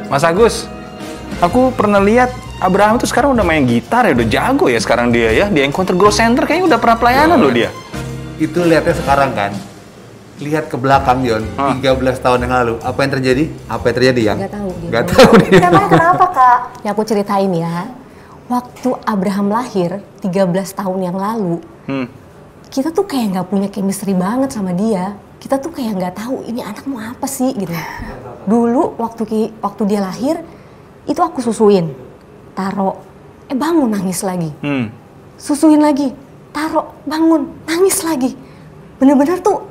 Mas Agus, aku pernah lihat Abraham itu sekarang udah main gitar ya, udah jago ya sekarang dia ya. Di Encounter Growth Center kayaknya udah pernah pelayanan loh dia. Itu lihatnya sekarang kan. Lihat ke belakang, Yon, 13 tahun yang lalu. Apa yang terjadi? Apa yang terjadi, Yang? Nggak tahu. Nggak tahu dia. Kenapa, Kak? Ya aku ceritain ya. Waktu Abraham lahir 13 tahun yang lalu, kita tuh kayak nggak punya chemistry banget sama dia. Kita tuh kayak nggak tahu ini anak mau apa sih gitu. Dulu waktu dia lahir, itu aku susuin, taruh, bangun nangis lagi. Susuin lagi, taruh, bangun, nangis lagi. Bener-bener tuh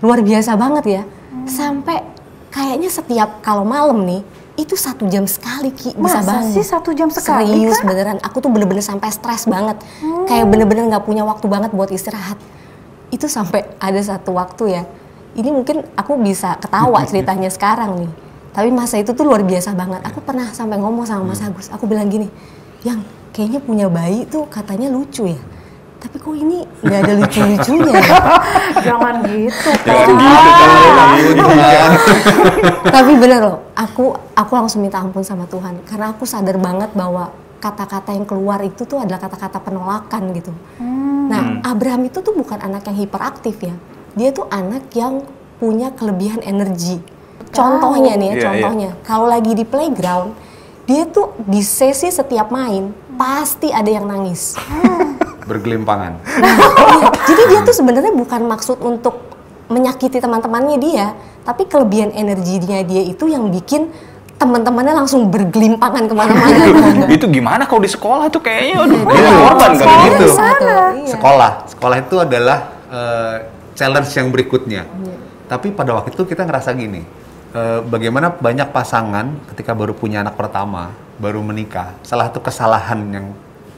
luar biasa banget ya. Sampai kayaknya setiap kalau malam nih, itu 1 jam sekali Ki bisa bangun. Masa sih 1 jam sekali? Serius Kak? beneran, aku tuh bener-bener sampai stres banget. Kayak bener-bener gak punya waktu banget buat istirahat. Itu sampai ada satu waktu ya, ini mungkin aku bisa ketawa ceritanya sekarang nih. Tapi masa itu tuh luar biasa banget. Aku pernah sampai ngomong sama Mas Agus, aku bilang gini, Yang kayaknya punya bayi tuh katanya lucu ya. Tapi kok ini nggak ada lucu-lucunya ya? Jangan gitu. Jangan gitu. Tapi bener loh, aku langsung minta ampun sama Tuhan. Karena aku sadar banget bahwa kata-kata yang keluar itu tuh adalah kata-kata penolakan gitu. Nah, Abraham itu tuh bukan anak yang hiperaktif ya. Dia tuh anak yang punya kelebihan energi. Contohnya nih ya, contohnya. Kalau lagi di playground, dia tuh di sesi setiap main, pasti ada yang nangis. Bergelimpangan. Jadi dia tuh sebenarnya bukan maksud untuk menyakiti teman-temannya dia, tapi kelebihan energinya dia itu yang bikin teman-temannya langsung bergelimpangan kemana-mana. Itu gimana kalau di sekolah tuh kayaknya aduh, dia korban kali gitu. Sekolah itu adalah challenge yang berikutnya. Tapi pada waktu itu kita ngerasa gini, bagaimana banyak pasangan ketika baru punya anak pertama, baru menikah, salah satu kesalahan yang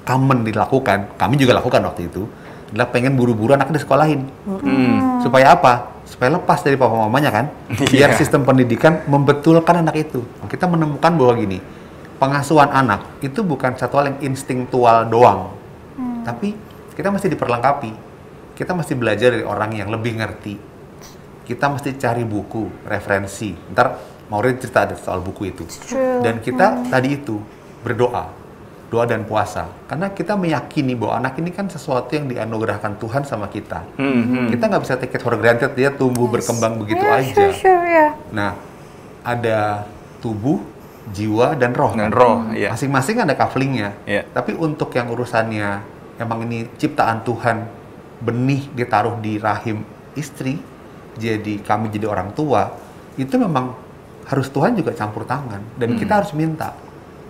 common dilakukan, kami juga lakukan waktu itu, adalah pengen buru-buru anaknya disekolahin. Supaya apa? Supaya lepas dari papa mamanya kan, biar sistem pendidikan membetulkan anak itu. Kita menemukan bahwa gini, pengasuhan anak itu bukan satu hal yang instingtual doang, tapi kita mesti diperlengkapi. Kita mesti belajar dari orang yang lebih ngerti. Kita mesti cari buku, referensi. Ntar Maureen cerita ada soal buku itu. Dan kita tadi itu berdoa. Doa dan puasa. Karena kita meyakini bahwa anak ini kan sesuatu yang dianugerahkan Tuhan sama kita. Kita nggak bisa take it for granted, dia tumbuh berkembang begitu aja. Nah, ada tubuh, jiwa, dan roh. Dan roh, iya. Masing-masing ada coupling-nya. Iya. Tapi untuk yang urusannya, emang ini ciptaan Tuhan, benih ditaruh di rahim istri, jadi kami jadi orang tua, itu memang harus Tuhan juga campur tangan. Dan kita harus minta.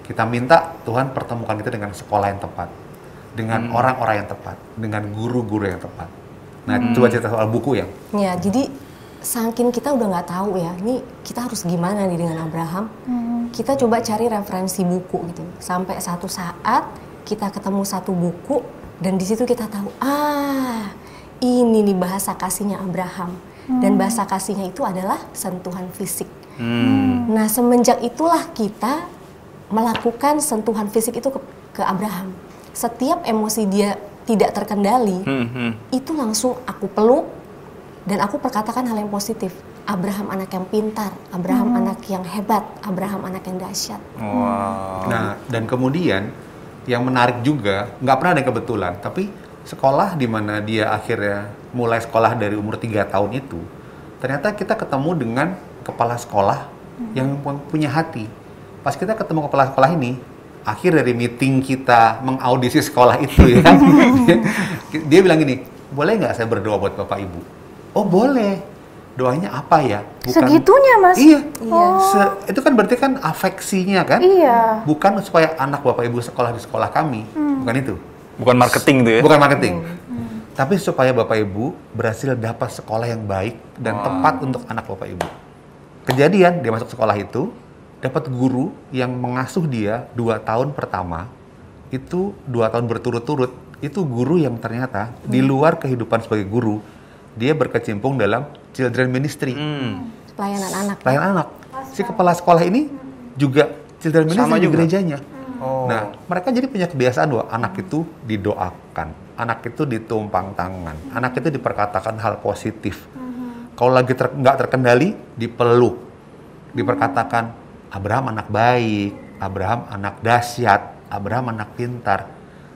Kita minta Tuhan pertemukan kita dengan sekolah yang tepat, dengan orang-orang yang tepat, dengan guru-guru yang tepat. Nah, coba cerita soal buku ya. Ya, jadi saking kita udah nggak tahu ya, ini kita harus gimana nih dengan Abraham. Kita coba cari referensi buku gitu. Sampai satu saat kita ketemu satu buku dan di situ kita tahu, ini nih bahasa kasihnya Abraham. Dan bahasa kasihnya itu adalah sentuhan fisik. Nah, semenjak itulah kita melakukan sentuhan fisik itu ke Abraham. Setiap emosi dia tidak terkendali, itu langsung aku peluk dan aku perkatakan hal yang positif. Abraham anak yang pintar, Abraham anak yang hebat, Abraham anak yang dahsyat. Nah, dan kemudian yang menarik juga, nggak pernah ada kebetulan, tapi sekolah di mana dia akhirnya mulai sekolah dari umur 3 tahun itu, ternyata kita ketemu dengan kepala sekolah yang punya hati. Pas kita ketemu kepala sekolah ini, akhir dari meeting kita mengaudisi sekolah itu ya, dia bilang gini, boleh nggak saya berdoa buat Bapak Ibu? Oh boleh. Doanya apa ya? Bukan, segitunya Mas? Iya. Itu kan berarti kan afeksinya kan? Iya. Bukan supaya anak Bapak Ibu sekolah di sekolah kami, bukan itu. Bukan marketing tuh ya? Bukan marketing. Tapi supaya Bapak Ibu berhasil dapat sekolah yang baik dan tepat untuk anak Bapak Ibu. Kejadian, dia masuk sekolah itu, dapat guru yang mengasuh dia 2 tahun pertama, itu 2 tahun berturut-turut, itu guru yang ternyata di luar kehidupan sebagai guru, dia berkecimpung dalam children ministry. Pelayanan anak. Pelayanan anak. Si kepala sekolah ini juga children ministry di gerejanya. Nah, mereka jadi punya kebiasaan bahwa anak itu didoakan, anak itu ditumpang tangan, anak itu diperkatakan hal positif. Kalau lagi nggak terkendali, dipeluk, diperkatakan Abraham anak baik, Abraham anak dahsyat, Abraham anak pintar.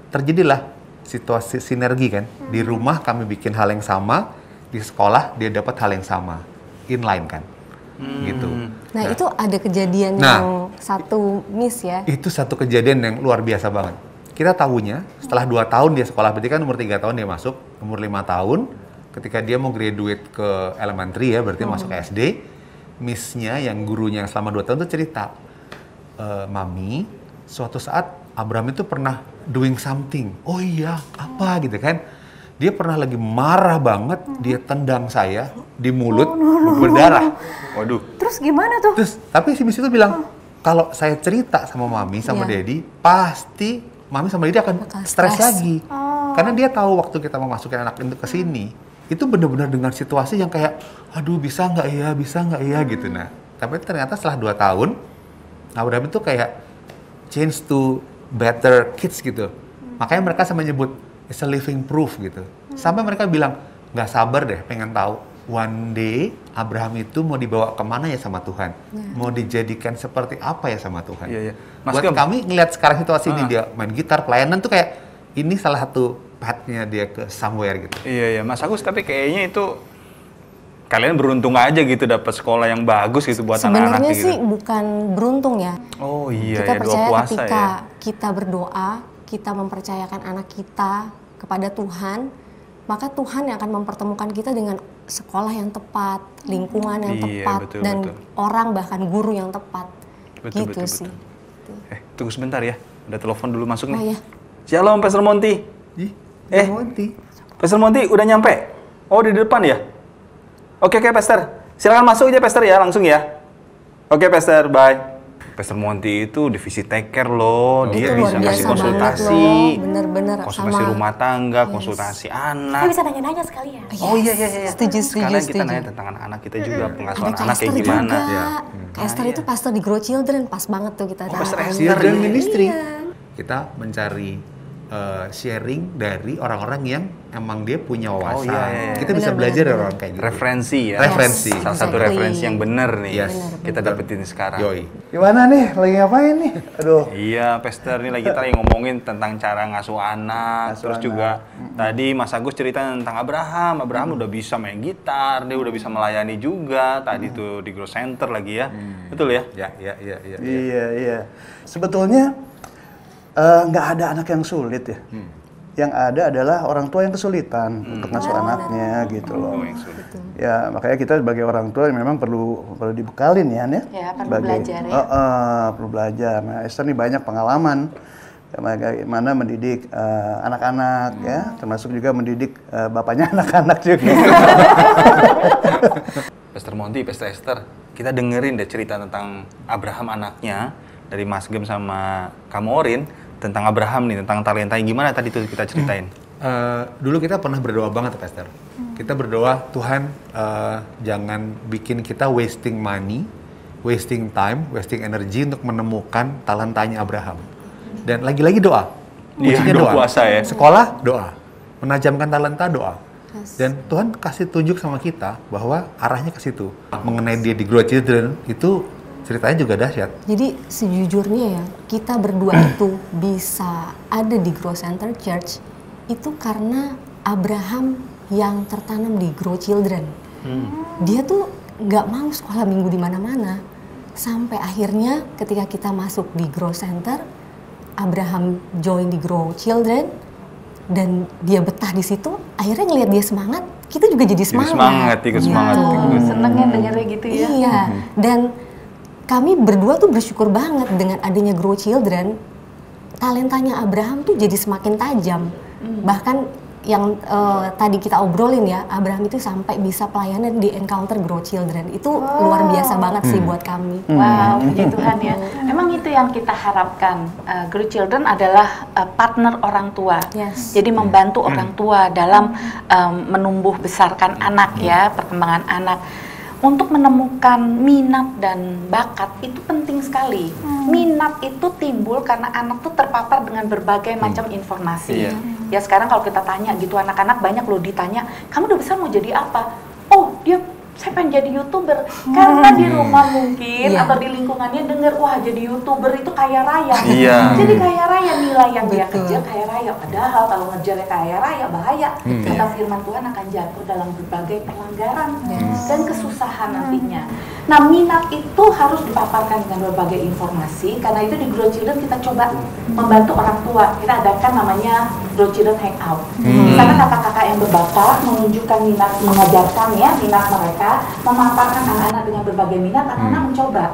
Terjadilah situasi sinergi kan. Di rumah kami bikin hal yang sama, di sekolah dia dapat hal yang sama. Inline kan. Gitu. Nah, itu ada kejadian yang satu miss ya. Itu satu kejadian yang luar biasa banget. Kita tahunya setelah 2 tahun dia sekolah, berarti kan umur 3 tahun dia masuk, umur 5 tahun, ketika dia mau graduate ke elementary ya, berarti masuk ke SD, miss-nya yang gurunya yang selama 2 tahun itu cerita, Mami, suatu saat Abraham itu pernah doing something. Oh iya, apa gitu kan. Dia pernah lagi marah banget, dia tendang saya di mulut, berdarah. Waduh. Terus gimana tuh? Terus, tapi si miss itu bilang, kalau saya cerita sama Mami, sama Daddy, pasti Mami sama Daddy akan Bakal stres stres. lagi. Karena dia tahu waktu kita mau masukin anak itu ke sini, itu benar-benar dengan situasi yang kayak, aduh bisa nggak ya gitu. Nah, tapi ternyata setelah 2 tahun, Abraham itu kayak change to better kids gitu. Makanya mereka sampai nyebut, it's a living proof gitu. Sampai mereka bilang, nggak sabar deh pengen tahu, one day Abraham itu mau dibawa kemana ya sama Tuhan? Mau dijadikan seperti apa ya sama Tuhan? Iya, iya. Mas Buat Gem. kami ngelihat sekarang situasi ini, dia main gitar, pelayanan tuh kayak, ini salah satu path-nya dia ke somewhere gitu. Iya, iya. Mas Agus, tapi kayaknya itu kalian beruntung aja gitu dapat sekolah yang bagus gitu buat Sebenarnya anak-anaknya sih gitu. bukan beruntung ya. Oh iya, Kita ya, dua percaya puasa ketika ya. kita berdoa, kita mempercayakan anak kita kepada Tuhan, maka Tuhan yang akan mempertemukan kita dengan sekolah yang tepat, lingkungan yang Iya, tepat, betul, dan betul. orang bahkan guru yang tepat. Betul, Gitu betul, sih. betul. Tunggu sebentar ya. Ada telepon dulu masuk Oh nih. ya, Shalom, Pastor Monty. Monty. Pastor Monty udah nyampe? Oh, di depan ya? Oke, Pastor. Silakan masuk aja, Pastor ya, langsung ya. Oke, Pastor, bye. Pastor Monty itu divisi take care loh. Dia itu bisa luar kasih biasa konsultasi. banget loh, bener-bener Konsultasi sama. rumah tangga, konsultasi Kita anak. bisa nanya-nanya sekalian. Oh iya. Setuju, Sekalian kita setuju. nanya tentang anak-anak kita juga, Ada pengasuhan Kak anak kayak Esther gimana. juga. Ya. Kak Esther itu pastor di Grow Children, pas banget tuh kita Pastor datang. Esther Children Iya. Ministry. Kita mencari sharing dari orang-orang yang emang dia punya wawasan. iya. Kita bisa Benar, belajar dari benar. orang kayak gitu. Referensi ya. Referensi. Salah satu Exactly. referensi yang benar nih. Yes. Kita dapetin sekarang. Yoi. Gimana nih? Lagi ngapain nih? Aduh. Iya, Pastor, ini kita lagi ngomongin tentang cara ngasuh anak. Ngasuh Terus anak. juga tadi Mas Agus cerita tentang Abraham. Abraham udah bisa main gitar, dia udah bisa melayani juga. Tadi tuh di Grow Center lagi ya. Betul ya? Ya. Iya. Sebetulnya nggak ada anak yang sulit ya. Yang ada adalah orang tua yang kesulitan untuk ngasuh anaknya gitu loh. Oh, yang sulit. Ya makanya kita sebagai orang tua memang perlu dibekalin ya, An, ya. Ya, perlu belajar ya. Perlu belajar. Nah, Esther nih banyak pengalaman bagaimana mendidik anak-anak ya, termasuk juga mendidik bapaknya anak-anak juga. Pastor Monty, Pastor Esther, kita dengerin deh cerita tentang Abraham anaknya dari Mas Gem sama Kamorin tentang Abraham nih, tentang talentanya gimana tadi tuh kita ceritain. Dulu kita pernah berdoa banget, Pastor. Kita berdoa, Tuhan jangan bikin kita wasting money, wasting time, wasting energy untuk menemukan talentanya Abraham. Dan lagi-lagi doa. Iya, Kuncinya doa puasa ya. Sekolah, doa. Menajamkan talenta, doa. Dan Tuhan kasih tunjuk sama kita bahwa arahnya ke situ. Mengenai dia di Grow Children, itu ceritanya juga dahsyat. Jadi sejujurnya ya, kita berdua itu bisa ada di Grow Center Church itu karena Abraham yang tertanam di Grow Children. Dia tuh nggak mau sekolah minggu di mana-mana. Sampai akhirnya ketika kita masuk di Grow Center, Abraham join di Grow Children dan dia betah di situ. Akhirnya ngelihat dia semangat, kita juga jadi semangat. Ikut semangat. Senengnya dengernya gitu ya. Iya, dan kami berdua tuh bersyukur banget dengan adanya Grow Children. Talentanya Abraham tuh jadi semakin tajam. Bahkan yang tadi kita obrolin ya, Abraham itu sampai bisa pelayanan di Encounter Grow Children. Itu luar biasa banget sih buat kami. Wow, puji Tuhan ya. Memang itu yang kita harapkan. Grow Children adalah partner orang tua. Yes. Jadi membantu orang tua dalam menumbuh besarkan anak ya, perkembangan anak. Untuk menemukan minat dan bakat itu penting sekali. Minat itu timbul karena anak tuh terpapar dengan berbagai macam informasi. Iya. Ya sekarang kalau kita tanya gitu anak-anak banyak loh ditanya, kamu udah besar mau jadi apa? Oh dia saya pengen jadi YouTuber karena di rumah mungkin Iya. atau di lingkungannya dengar wah jadi YouTuber itu kaya raya. Iya. Jadi kaya raya nilai yang dia Betul. kejar kaya raya, padahal kalau ngejarnya kaya raya bahaya. Kata firman Tuhan akan jatuh dalam berbagai pelanggaran dan kesusahan nantinya. Nah, minat itu harus dipaparkan dengan berbagai informasi. Karena itu di Grow Children kita coba membantu orang tua. Kita adakan namanya Grow Children Hangout. Di sana kakak-kakak yang berbakat menunjukkan minat, mengajarkan ya minat mereka, memaparkan anak-anak dengan berbagai minat, anak-anak mencoba.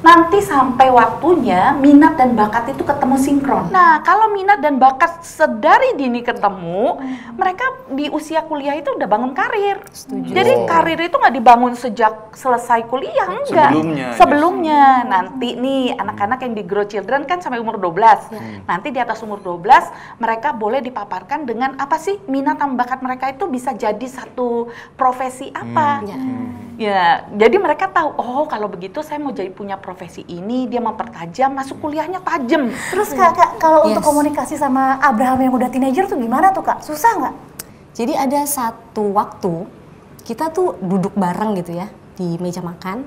Nanti sampai waktunya minat dan bakat itu ketemu sinkron. Nah, kalau minat dan bakat sedari dini ketemu, mereka di usia kuliah itu udah bangun karir. Jadi karir itu nggak dibangun sejak selesai kuliah, enggak. Sebelumnya. Nanti nih anak-anak yang di Grow Children kan sampai umur 12. Nanti di atas umur 12 mereka boleh dipaparkan dengan apa sih minat dan bakat mereka itu bisa jadi satu profesi apa. Ya, jadi mereka tahu, oh kalau begitu saya mau jadi punya profesi ini, dia mempertajam, masuk kuliahnya tajam. Terus Kak, kalau untuk Yes. komunikasi sama Abraham yang udah teenager tuh gimana tuh Kak? Susah nggak? Jadi ada satu waktu kita tuh duduk bareng gitu ya di meja makan.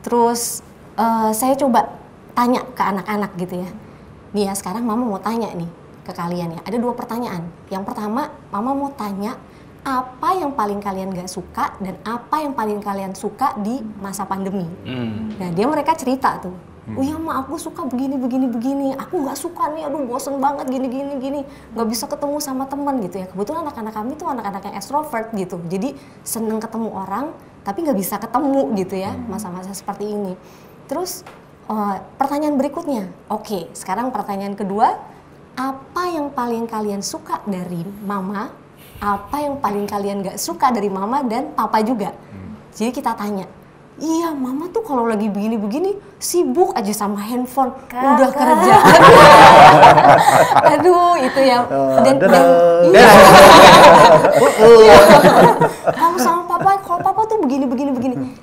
Terus saya coba tanya ke anak-anak gitu ya. Nih ya sekarang mama mau tanya nih ke kalian ya. Ada 2 pertanyaan. Yang pertama mama mau tanya apa yang paling kalian gak suka dan apa yang paling kalian suka di masa pandemi. Nah mereka cerita tuh. Oh iya ma, aku suka begini. Aku nggak suka nih, aduh bosen banget gini. Nggak bisa ketemu sama teman gitu ya. Kebetulan anak-anak kami tuh anak-anak yang extrovert gitu. Jadi seneng ketemu orang, tapi nggak bisa ketemu gitu ya masa-masa seperti ini. Terus pertanyaan berikutnya, oke, sekarang pertanyaan kedua, apa yang paling kalian suka dari mama? Apa yang paling kalian nggak suka dari mama dan papa juga? Jadi kita tanya. Iya, mama tuh kalau lagi begini-begini sibuk aja sama handphone, udah kerja. Aduh, itu ya. Iya. Kalau sama papa, kalau papa tuh begini.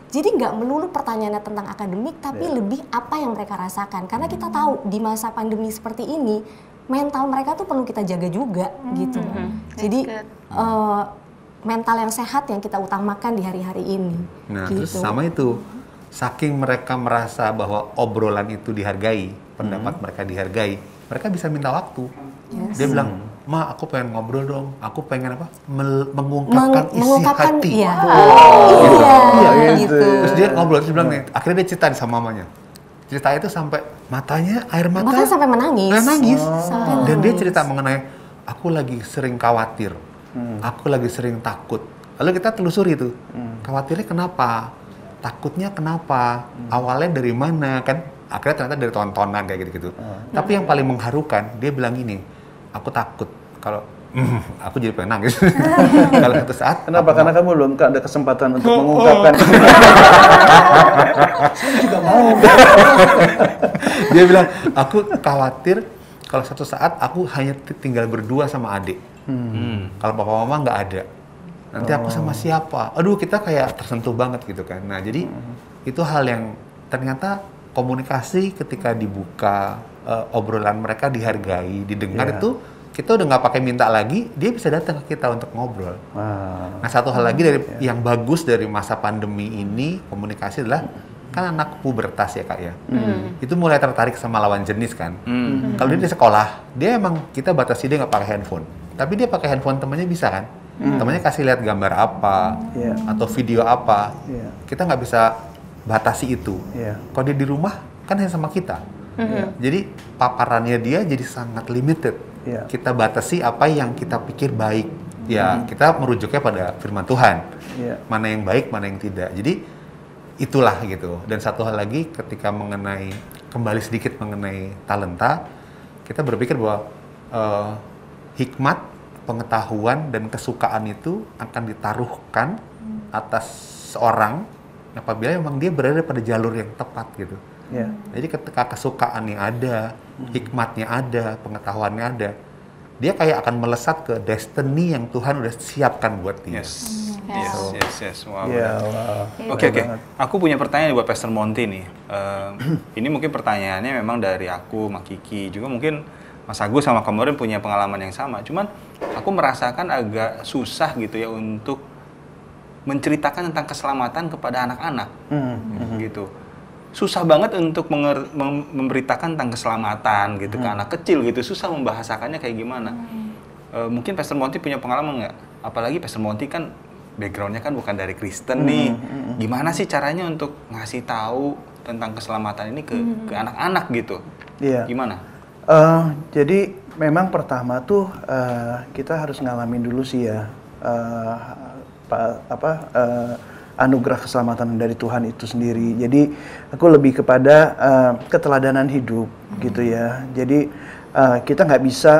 Jadi nggak melulu pertanyaannya tentang akademik, tapi lebih apa yang mereka rasakan. Karena kita tahu di masa pandemi seperti ini, mental mereka tuh perlu kita jaga juga, gitu. Jadi mental yang sehat yang kita utamakan di hari-hari ini. Nah, gitu. terus sama itu, saking mereka merasa bahwa obrolan itu dihargai, pendapat mereka dihargai, mereka bisa minta waktu. Dia bilang, ma aku pengen ngobrol dong, aku pengen apa? Mengungkapkan isi hati. Iya. Iya, gitu. Terus dia ngobrol, terus bilang nih, akhirnya dia cerita sama mamanya. Cerita itu sampai matanya, air mata. Bahkan sampai menangis. Dan dia cerita mengenai, aku lagi sering khawatir. Aku lagi sering takut. Lalu kita telusuri itu. Khawatirnya kenapa? Takutnya kenapa? Awalnya dari mana? Kan akhirnya ternyata dari tontonan kayak gitu-gitu. Tapi yang paling mengharukan, dia bilang ini, aku takut kalau aku jadi pengen nangis. Kalau satu saat. Kenapa? Karena kamu belum ada kesempatan untuk mengungkapkan. Saya juga mau. Dia bilang, aku khawatir kalau satu saat aku hanya tinggal berdua sama adik. Kalau papa mama nggak ada, nanti aku sama siapa? Aduh, kita kayak tersentuh banget gitu kan. Nah, jadi itu hal yang ternyata komunikasi ketika dibuka, obrolan mereka dihargai, didengar itu kita udah nggak pakai minta lagi, dia bisa datang ke kita untuk ngobrol. Nah, satu hal lagi dari yang bagus dari masa pandemi ini komunikasi adalah kan anak pubertas ya kak ya, itu mulai tertarik sama lawan jenis kan. Kalau dia di sekolah, dia emang kita batasi dia nggak pakai handphone. Tapi dia pakai handphone temannya bisa kan? Temannya kasih lihat gambar apa atau video apa, kita nggak bisa batasi itu. Kalau dia di rumah kan hanya sama kita, jadi paparannya dia jadi sangat limited. Kita batasi apa yang kita pikir baik. Ya kita merujuknya pada firman Tuhan, mana yang baik, mana yang tidak. Jadi itulah gitu. Dan satu hal lagi ketika kembali sedikit mengenai talenta, kita berpikir bahwa hikmat, pengetahuan, dan kesukaan itu akan ditaruhkan atas seorang apabila memang dia berada pada jalur yang tepat gitu. Jadi ketika kesukaannya ada, hikmatnya ada, pengetahuannya ada, dia kayak akan melesat ke destiny yang Tuhan udah siapkan buat dia. Yes. Wow. Oke. Aku punya pertanyaan buat Pastor Monty nih. Ini mungkin pertanyaannya memang dari aku, Mak Kiki, juga mungkin Mas Agus sama Kamurin punya pengalaman yang sama. Cuman aku merasakan agak susah gitu ya untuk menceritakan tentang keselamatan kepada anak-anak, gitu. Susah banget untuk memberitakan tentang keselamatan gitu ke anak kecil gitu, susah membahasakannya kayak gimana. Mungkin Pastor Monty punya pengalaman nggak? Apalagi Pastor Monty kan backgroundnya kan bukan dari Kristen nih. Gimana sih caranya untuk ngasih tahu tentang keselamatan ini ke anak-anak gitu? Iya. Gimana? Jadi memang pertama tuh kita harus ngalamin dulu sih ya anugerah keselamatan dari Tuhan itu sendiri. Jadi aku lebih kepada keteladanan hidup gitu ya. Jadi kita nggak bisa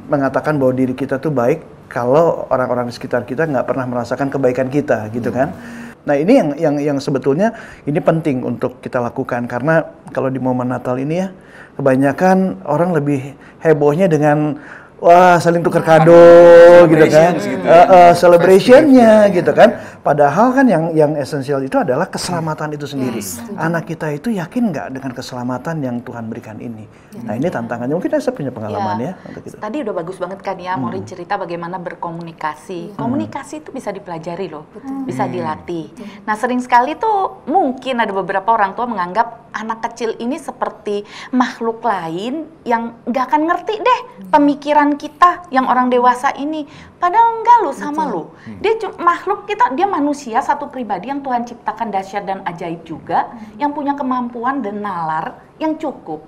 mengatakan bahwa diri kita tuh baik kalau orang-orang di sekitar kita nggak pernah merasakan kebaikan kita gitu kan. Nah ini yang sebetulnya ini penting untuk kita lakukan, karena kalau di momen Natal ini ya kebanyakan orang lebih hebohnya dengan wah saling tukar kado gitu kan, celebrationnya gitu kan. Padahal kan yang esensial itu adalah keselamatan itu sendiri. Anak kita itu yakin nggak dengan keselamatan yang Tuhan berikan ini? Nah ini tantangannya. Mungkin saya punya pengalaman ya untuk itu. Tadi udah bagus banget kan ya, Maureen cerita bagaimana berkomunikasi. Komunikasi itu bisa dipelajari loh, bisa dilatih. Nah sering sekali tuh mungkin ada beberapa orang tua menganggap anak kecil ini seperti makhluk lain yang nggak akan ngerti deh pemikiran kita yang orang dewasa ini. Padahal enggak lo sama lo. Dia makhluk kita, dia manusia, satu pribadi yang Tuhan ciptakan dahsyat dan ajaib juga, yang punya kemampuan dan nalar yang cukup.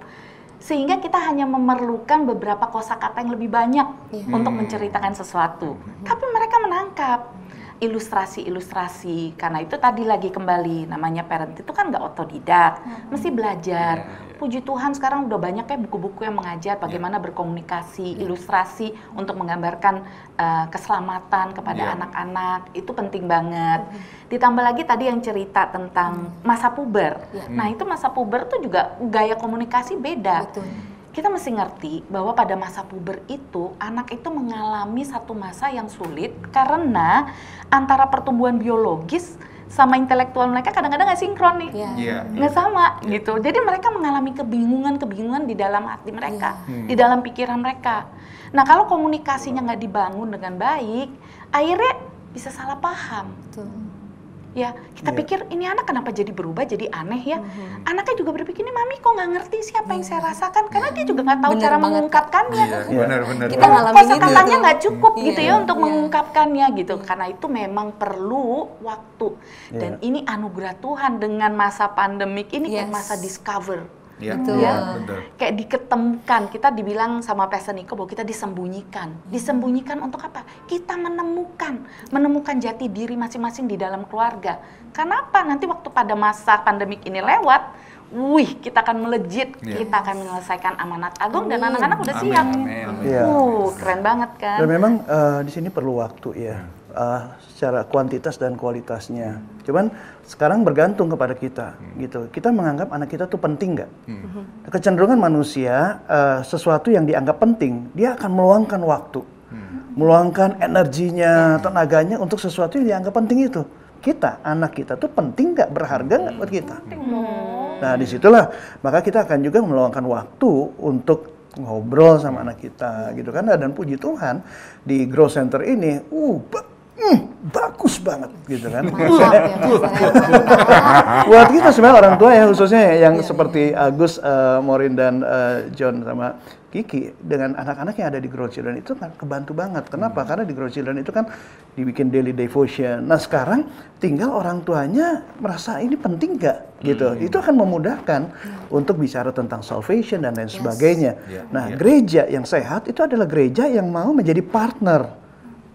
Sehingga kita hanya memerlukan beberapa kosakata yang lebih banyak untuk menceritakan sesuatu. Tapi mereka menangkap ilustrasi-ilustrasi, karena itu tadi lagi kembali namanya parent itu kan nggak otodidak, mesti belajar. Puji Tuhan sekarang udah banyak ya buku-buku yang mengajar bagaimana berkomunikasi, ilustrasi untuk menggambarkan keselamatan kepada anak-anak, itu penting banget. Ditambah lagi tadi yang cerita tentang masa puber, nah itu masa puber tuh juga gaya komunikasi beda. Kita mesti ngerti bahwa pada masa puber itu anak itu mengalami satu masa yang sulit karena antara pertumbuhan biologis sama intelektual mereka kadang-kadang nggak sinkron nih, nggak sama gitu. Jadi mereka mengalami kebingungan di dalam hati mereka, di dalam pikiran mereka. Nah kalau komunikasinya nggak dibangun dengan baik, akhirnya bisa salah paham. Ya, kita pikir ini anak kenapa jadi berubah, jadi aneh ya. Anaknya juga berpikir, ini mami kok nggak ngerti sih apa yang saya rasakan, karena dia juga nggak tahu cara mengungkapkannya. Benar-benar. Kita kosakatanya nggak cukup gitu ya untuk mengungkapkannya gitu. Karena itu memang perlu waktu. Dan ini anugerah Tuhan dengan masa pandemik ini kayak masa discover. Kayak diketemukan, kita dibilang sama Pastor Niko bahwa kita disembunyikan untuk apa? Kita menemukan jati diri masing-masing di dalam keluarga. Kenapa? Nanti waktu pada masa pandemik ini lewat, kita akan melejit, kita akan menyelesaikan amanat agung dan anak-anak udah siap. Keren banget kan? Dan memang di sini perlu waktu ya. Secara kuantitas dan kualitasnya. Cuman sekarang bergantung kepada kita, gitu. Kita menganggap anak kita tuh penting nggak? Kecenderungan manusia, sesuatu yang dianggap penting, dia akan meluangkan waktu, meluangkan energinya, tenaganya untuk sesuatu yang dianggap penting itu. Anak kita tuh penting nggak, berharga nggak buat kita? Nah disitulah, maka kita akan juga meluangkan waktu untuk ngobrol sama anak kita, gitu kan? Dan puji Tuhan di Grow Center ini, bagus banget gitu kan. Buat kita sebenarnya orang tua ya, khususnya yang seperti Agus, Maureen dan John sama Kiki dengan anak-anak yang ada di Grow Children itu kan kebantu banget. Kenapa? Karena di Grow Children itu kan dibikin daily devotion. Nah sekarang tinggal orang tuanya merasa ini penting nggak gitu. Itu akan memudahkan untuk bicara tentang salvation dan lain sebagainya. Nah gereja yang sehat itu adalah gereja yang mau menjadi partner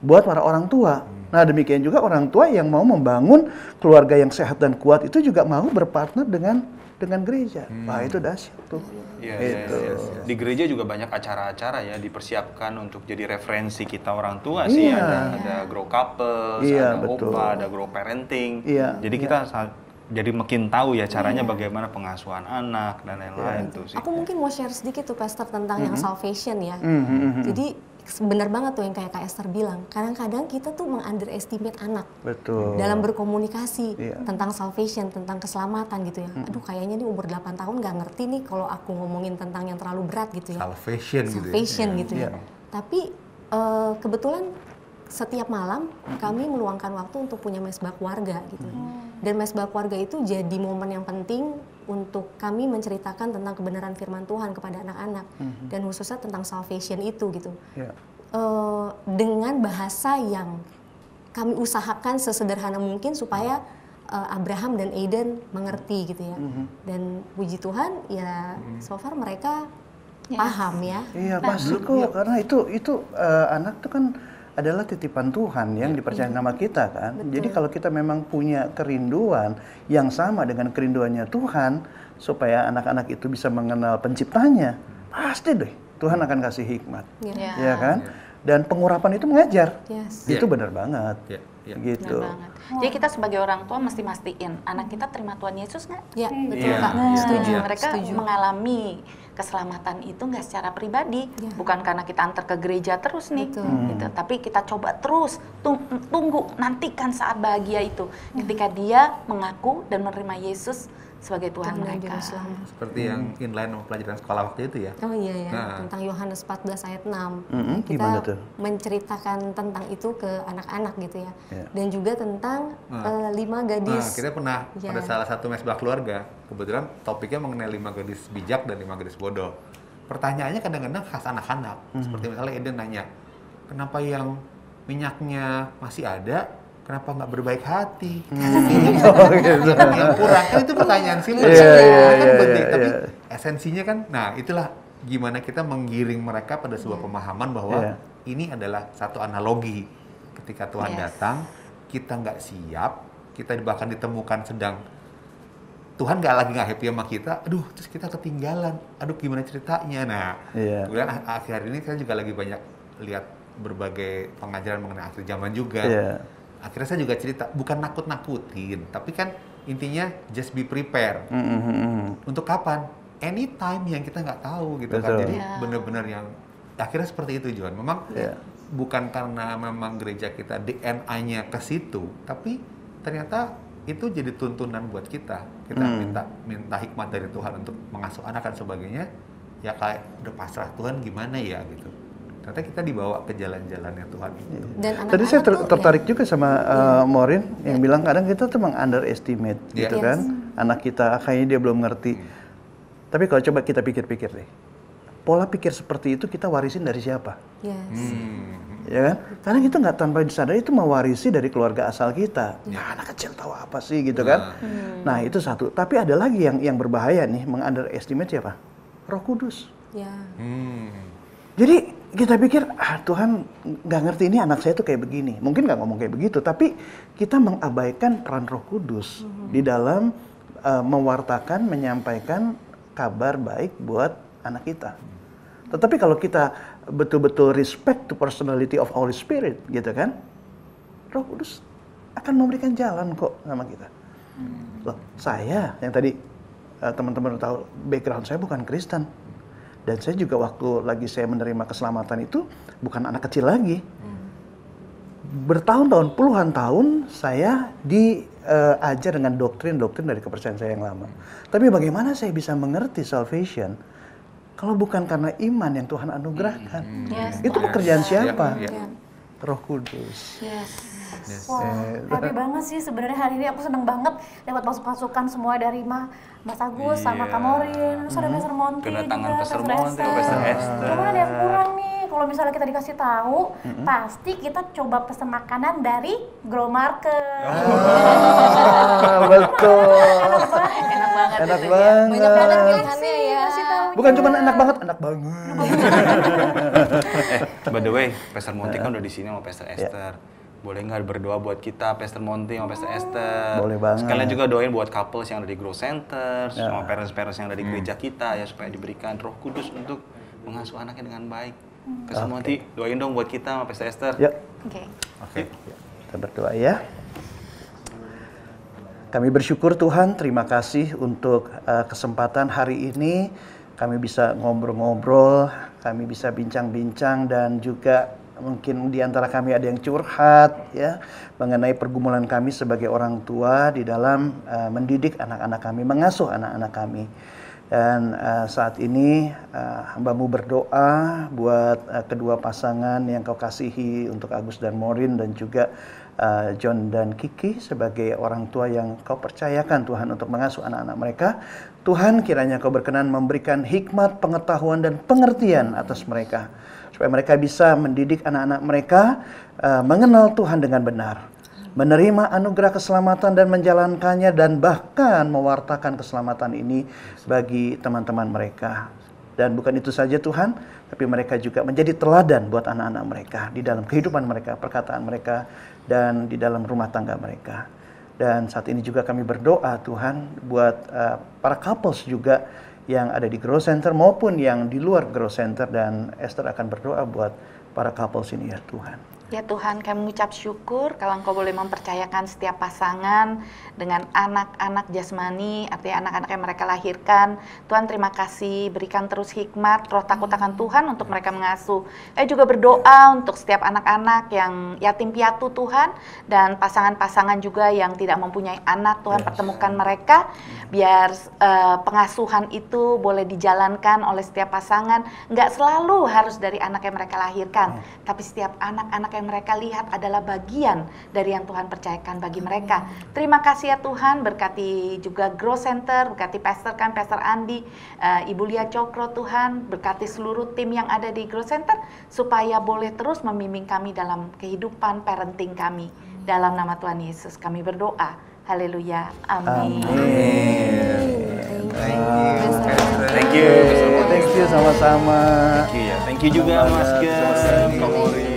buat para orang tua. Nah demikian juga orang tua yang mau membangun keluarga yang sehat dan kuat itu juga mau berpartner dengan gereja. Wah itu dahsyat tuh. Di gereja juga banyak acara-acara ya dipersiapkan untuk jadi referensi kita orang tua sih. Ada Grow Couples, ada OPA, ada Grow Parenting. Jadi kita jadi makin tahu ya caranya bagaimana pengasuhan anak dan lain-lain tuh sih. Aku mungkin mau share sedikit tuh Pastor tentang yang salvation ya. Jadi benar banget tuh yang kayak Kak Esther bilang. Kadang-kadang kita tuh meng-underestimate anak. Dalam berkomunikasi tentang salvation, tentang keselamatan gitu ya. Aduh kayaknya nih umur 8 tahun nggak ngerti nih kalau aku ngomongin tentang yang terlalu berat gitu ya. Salvation gitu ya. Tapi kebetulan setiap malam kami meluangkan waktu untuk punya mesbah keluarga gitu. Dan mesbah keluarga itu jadi momen yang penting untuk kami menceritakan tentang kebenaran firman Tuhan kepada anak-anak dan khususnya tentang salvation itu gitu. Ya. Dengan bahasa yang kami usahakan sesederhana mungkin supaya Abraham dan Aiden mengerti gitu ya. Dan puji Tuhan ya so far mereka paham ya. Iya pasti kok, karena itu anak tuh kan adalah titipan Tuhan yang dipercayakan sama kita kan. Betul. Jadi kalau kita memang punya kerinduan yang sama dengan kerinduannya Tuhan supaya anak-anak itu bisa mengenal penciptanya, pasti deh Tuhan akan kasih hikmat. Ya. Ya kan? Dan pengurapan itu mengajar. Yes. Itu benar banget. Gitu. Benar banget. Jadi kita sebagai orang tua mesti mastiin anak kita terima Tuhan Yesus nggak? Ya, betul Iya. Kak. Setuju. Mereka Setuju. mengalami keselamatan itu nggak secara pribadi, bukan karena kita antar ke gereja terus nih, Betul. gitu. Tapi kita coba terus tunggu, nantikan saat bahagia itu, ketika dia mengaku dan menerima Yesus sebagai Tuhan Tuhan dan mereka. Juru Selamat. Seperti yang inline sama pelajaran sekolah waktu itu ya. Oh iya ya, Nah. tentang Yohanes 14 ayat 6. Gimana Kita tuh? menceritakan tentang itu ke anak-anak gitu ya. Ya. Dan juga tentang 5 gadis. Nah, kita pernah Ya. pada salah satu mesbah keluarga, kebetulan topiknya mengenai 5 gadis bijak dan 5 gadis bodoh. Pertanyaannya kadang-kadang khas anak-anak, seperti misalnya Eden nanya, kenapa yang minyaknya masih ada, kenapa nggak berbaik hati? Yang kurang, kan itu pertanyaan simpel. Kan penting, tapi esensinya kan, nah itulah gimana kita menggiring mereka pada sebuah pemahaman bahwa ini adalah satu analogi. Ketika Tuhan datang, kita nggak siap, kita bahkan ditemukan sedang Tuhan nggak happy sama kita, aduh terus kita ketinggalan, aduh gimana ceritanya. Nah, kemudian akhir ini saya juga lagi banyak lihat berbagai pengajaran mengenai akhir zaman juga. Akhirnya saya juga cerita, bukan nakut-nakutin, tapi kan intinya just be prepared. Untuk kapan? Anytime yang kita nggak tahu gitu kan. Jadi benar-benar yang akhirnya seperti itu John. Memang bukan karena memang gereja kita DNA-nya ke situ, tapi ternyata itu jadi tuntunan buat kita. Kita minta hikmat dari Tuhan untuk mengasuh anak dan sebagainya. Ya kayak udah pasrah Tuhan gimana ya gitu. Ternyata kita dibawa ke jalan-jalannya Tuhan itu. Dan Tadi saya anak-anak tuh, tertarik juga sama Maureen yang bilang kadang kita tuh meng-underestimate gitu kan. Anak kita kayaknya dia belum ngerti. Tapi kalau coba kita pikir-pikir deh. Pola pikir seperti itu kita warisin dari siapa? Yes. Ya kan? Karena kita nggak tanpa disadari itu mewarisi dari keluarga asal kita. Nah, anak kecil tahu apa sih gitu kan? Nah itu satu. Tapi ada lagi yang berbahaya nih, meng-underestimate siapa? Roh Kudus. Ya. Jadi kita pikir, Tuhan nggak ngerti ini anak saya tuh kayak begini. Mungkin nggak ngomong kayak begitu, tapi kita mengabaikan peran Roh Kudus di dalam mewartakan, menyampaikan kabar baik buat anak kita. Tetapi kalau kita betul-betul respect to personality of Holy Spirit, gitu kan, Roh Kudus akan memberikan jalan kok sama kita. Loh, saya yang tadi teman-teman tahu background saya bukan Kristen. Dan saya juga waktu lagi saya menerima keselamatan itu bukan anak kecil lagi. Bertahun-tahun, puluhan tahun saya diajar dengan doktrin-doktrin dari kepercayaan saya yang lama. Tapi bagaimana saya bisa mengerti salvation kalau bukan karena iman yang Tuhan anugerahkan? Itu pekerjaan siapa? Roh Kudus. Wah, happy banget sih sebenarnya hari ini. Aku seneng banget dapat masukan semua dari Mas Agus sama Kak Maureen, terus ada Pastor Monty Kedatangan juga, Pastor Monty, Pastor Esther. Cuma ada yang kurang nih. Kalau misalnya kita dikasih tahu, pasti kita coba pesen makanan dari Grow Market. Betul. Enak banget. Enak itu ya. banget. Banyak banget pilihannya ya. Kasih tahu. Bukan cuma enak banget, enak banget. By the way, Pastor Monty kan udah di sini sama Pastor Esther. Boleh nggak berdoa buat kita, Pastor Monty sama Pastor Esther? Boleh banget. Sekalian juga doain buat couples yang ada di Grow Center, sama parents-parents yang ada di gereja kita ya, supaya diberikan Roh Kudus untuk mengasuh anaknya dengan baik. Pastor Monty, doain dong buat kita sama Pastor Esther. Ya, Oke. kita berdoa ya. Kami bersyukur Tuhan, terima kasih untuk kesempatan hari ini. Kami bisa ngobrol-ngobrol, kami bisa bincang-bincang dan juga mungkin di antara kami ada yang curhat ya mengenai pergumulan kami sebagai orang tua di dalam mendidik anak-anak kami, mengasuh anak-anak kami. Dan saat ini hambamu berdoa buat kedua pasangan yang kau kasihi, untuk Agus dan Maureen, dan juga John dan Kiki sebagai orang tua yang kau percayakan Tuhan untuk mengasuh anak-anak mereka. Tuhan, kiranya kau berkenan memberikan hikmat, pengetahuan, dan pengertian atas mereka, supaya mereka bisa mendidik anak-anak mereka mengenal Tuhan dengan benar, menerima anugerah keselamatan dan menjalankannya, dan bahkan mewartakan keselamatan ini bagi teman-teman mereka. Dan bukan itu saja Tuhan, tapi mereka juga menjadi teladan buat anak-anak mereka di dalam kehidupan mereka, perkataan mereka, dan di dalam rumah tangga mereka. Dan saat ini juga kami berdoa Tuhan buat para couples juga yang ada di Grow Center maupun yang di luar Grow Center, dan Esther akan berdoa buat para couples ini ya Tuhan. Ya Tuhan, kami mengucap syukur kalau Engkau boleh mempercayakan setiap pasangan dengan anak-anak jasmani, artinya anak-anak yang mereka lahirkan. Tuhan, terima kasih, berikan terus hikmat, roh takut akan Tuhan untuk mereka mengasuh. Saya juga berdoa untuk setiap anak-anak yang yatim piatu Tuhan, dan pasangan-pasangan juga yang tidak mempunyai anak. Tuhan, pertemukan mereka, biar pengasuhan itu boleh dijalankan oleh setiap pasangan. Nggak selalu harus dari anak yang mereka lahirkan, tapi setiap anak-anak yang mereka lihat adalah bagian dari yang Tuhan percayakan bagi mereka. Terima kasih ya Tuhan, berkati juga Grow Center, berkati Pastor Andi, Ibu Lia Cokro Tuhan, berkati seluruh tim yang ada di Grow Center, supaya boleh terus membimbing kami dalam kehidupan parenting kami. Dalam nama Tuhan Yesus kami berdoa. Haleluya. Amin. Thank you. Thank you sama-sama. Thank you juga Mas Gen.